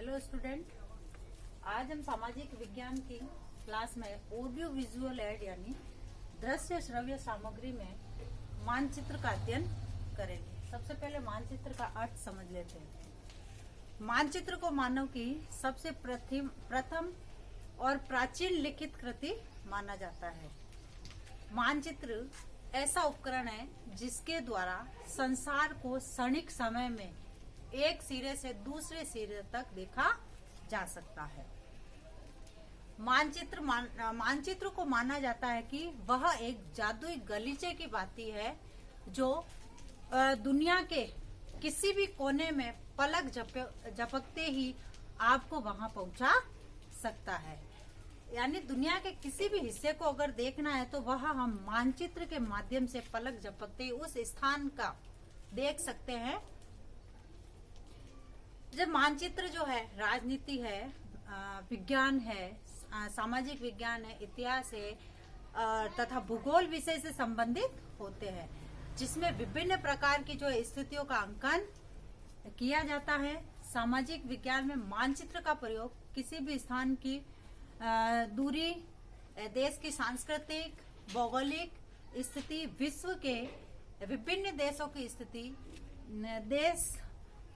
Hello student, आज हम सामाजिक विज्ञान की क्लास में ऑडियो विजुअल एड यानी दृश्य श्रव्य सामग्री में मानचित्र का अध्ययन करेंगे। सबसे पहले मानचित्र का अर्थ समझ लेते हैं। मानचित्र को मानव की सबसे प्रथम और प्राचीन लिखित कृति माना जाता है। मानचित्र ऐसा उपकरण है जिसके द्वारा संसार को क्षणिक समय में एक सिरे से दूसरे सिरे तक देखा जा सकता है। मानचित्र को माना जाता है कि वह एक जादुई गलीचे की भांति है जो दुनिया के किसी भी कोने में पलक झपकते ही आपको वहां पहुंचा सकता है। यानी दुनिया के किसी भी हिस्से को अगर देखना है तो वह हम मानचित्र के माध्यम से पलक झपकते ही उस स्थान का देख सकते हैं। जब मानचित्र जो है राजनीति है, विज्ञान है, सामाजिक विज्ञान है, इतिहास है तथा भूगोल विषय से संबंधित होते हैं, जिसमें विभिन्न प्रकार की जो स्थितियों का अंकन किया जाता है। सामाजिक विज्ञान में मानचित्र का प्रयोग किसी भी स्थान की दूरी, देश की सांस्कृतिक भौगोलिक स्थिति, विश्व के विभिन्न देशों की स्थिति, देश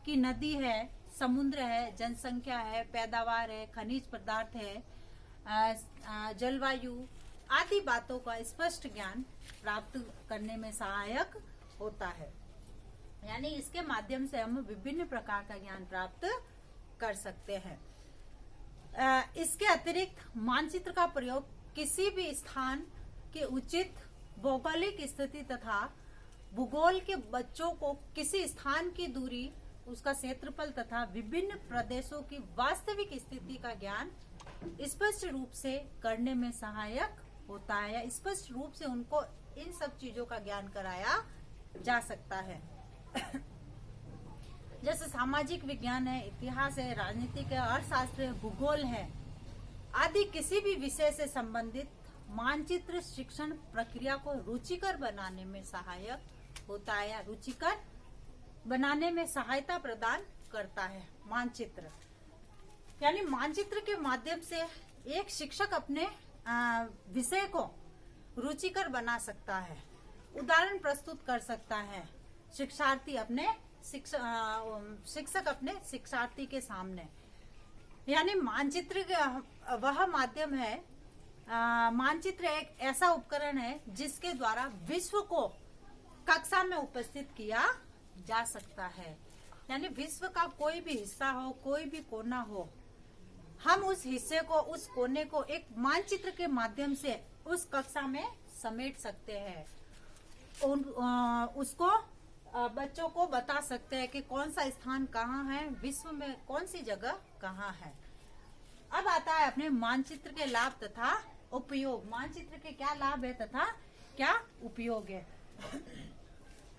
की नदी है, समुद्र है, जनसंख्या है, पैदावार है, खनिज पदार्थ है, जलवायु आदि बातों का स्पष्ट ज्ञान प्राप्त करने में सहायक होता है। यानी इसके माध्यम से हम विभिन्न प्रकार का ज्ञान प्राप्त कर सकते हैं। इसके अतिरिक्त मानचित्र का प्रयोग किसी भी स्थान के उचित भौगोलिक स्थिति तथा भूगोल के बच्चों को किसी स्थान की दूरी, उसका क्षेत्रफल तथा विभिन्न प्रदेशों की वास्तविक स्थिति का ज्ञान स्पष्ट रूप से करने में सहायक होता है, या स्पष्ट रूप से उनको इन सब चीजों का ज्ञान कराया जा सकता है। जैसे सामाजिक विज्ञान है, इतिहास है, राजनीति है, अर्थशास्त्र है, भूगोल है आदि किसी भी विषय से संबंधित मानचित्र शिक्षण प्रक्रिया को रुचिकर बनाने में सहायक होता है, या रुचिकर बनाने में सहायता प्रदान करता है। मानचित्र यानी मानचित्र के माध्यम से एक शिक्षक अपने विषय को रुचिकर बना सकता है, उदाहरण प्रस्तुत कर सकता है, शिक्षक अपने शिक्षार्थी के सामने। यानी मानचित्र वह माध्यम है, मानचित्र एक ऐसा उपकरण है जिसके द्वारा विश्व को कक्षा में उपस्थित किया जा सकता है। यानी विश्व का कोई भी हिस्सा हो, कोई भी कोना हो, हम उस हिस्से को, उस कोने को एक मानचित्र के माध्यम से उस कक्षा में समेट सकते हैं। उसको बच्चों को बता सकते हैं कि कौन सा स्थान कहाँ है, विश्व में कौन सी जगह कहाँ है। अब आता है अपने मानचित्र के लाभ तथा उपयोग। मानचित्र के क्या लाभ है तथा क्या उपयोग है।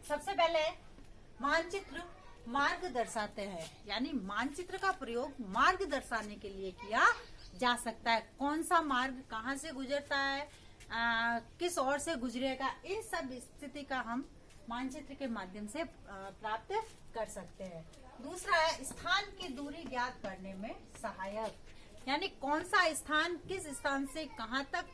सबसे पहले मानचित्र मार्ग दर्शाते हैं। यानी मानचित्र का प्रयोग मार्ग दर्शाने के लिए किया जा सकता है। कौन सा मार्ग कहाँ से गुजरता है, किस ओर से गुजरेगा, इन सब स्थिति का हम मानचित्र के माध्यम से प्राप्त कर सकते हैं। दूसरा है स्थान की दूरी ज्ञात करने में सहायक। यानी कौन सा स्थान किस स्थान से कहाँ तक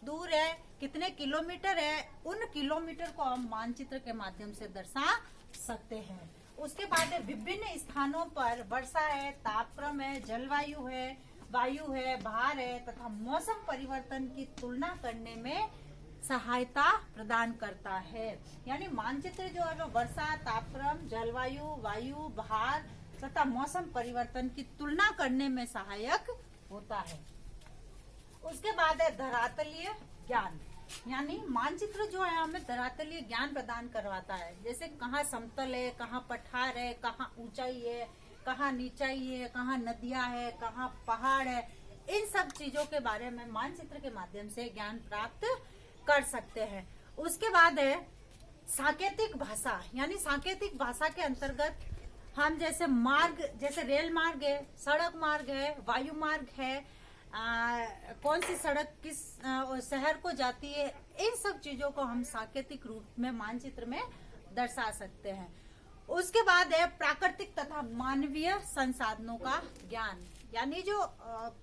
दूर है, कितने किलोमीटर है, उन किलोमीटर को हम मानचित्र के माध्यम से दर्शा सकते हैं। उसके बाद विभिन्न स्थानों पर वर्षा है, तापक्रम है, जलवायु है, वायु है, भार है तथा मौसम परिवर्तन की तुलना करने में सहायता प्रदान करता है। यानी मानचित्र जो है वो वर्षा, तापक्रम, जलवायु, वायु, भार तथा मौसम परिवर्तन की तुलना करने में सहायक होता है। उसके बाद है धरातलीय ज्ञान। यानी मानचित्र जो है हमें धरातलीय ज्ञान प्रदान करवाता है। जैसे कहाँ समतल है, कहाँ पठार है, कहाँ ऊंचाई है, कहाँ नीचाई है, कहाँ नदियां है, कहाँ पहाड़ है, इन सब चीजों के बारे में मानचित्र के माध्यम से ज्ञान प्राप्त कर सकते हैं। उसके बाद है सांकेतिक भाषा। यानी सांकेतिक भाषा के अंतर्गत हम जैसे मार्ग, जैसे रेल मार्ग है, सड़क मार्ग है, वायु मार्ग है, कौन सी सड़क किस शहर को जाती है, इन सब चीजों को हम सांकेतिक रूप में मानचित्र में दर्शा सकते हैं। उसके बाद है प्राकृतिक तथा मानवीय संसाधनों का ज्ञान, यानी जो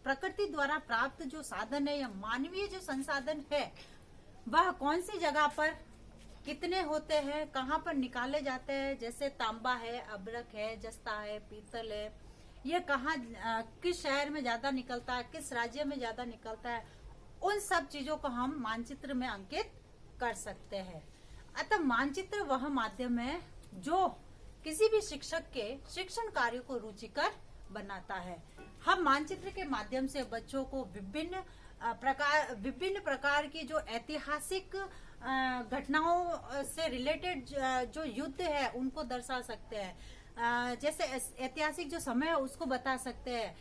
प्रकृति द्वारा प्राप्त जो साधन है या मानवीय जो संसाधन है वह कौन सी जगह पर कितने होते हैं, कहाँ पर निकाले जाते हैं, जैसे तांबा है, अभ्रक है, जस्ता है, पीतल है, ये कहाँ किस शहर में ज्यादा निकलता है, किस राज्य में ज्यादा निकलता है, उन सब चीजों को हम मानचित्र में अंकित कर सकते हैं। अतः मानचित्र वह माध्यम है जो किसी भी शिक्षक के शिक्षण कार्य को रुचिकर बनाता है। हम मानचित्र के माध्यम से बच्चों को विभिन्न प्रकार की जो ऐतिहासिक घटनाओं से रिलेटेड जो युद्ध है उनको दर्शा सकते हैं। जैसे ऐतिहासिक जो समय है उसको बता सकते हैं,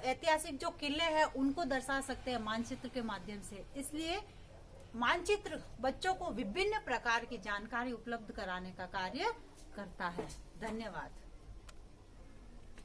ऐतिहासिक जो किले हैं उनको दर्शा सकते हैं मानचित्र के माध्यम से। इसलिए मानचित्र बच्चों को विभिन्न प्रकार की जानकारी उपलब्ध कराने का कार्य करता है। धन्यवाद।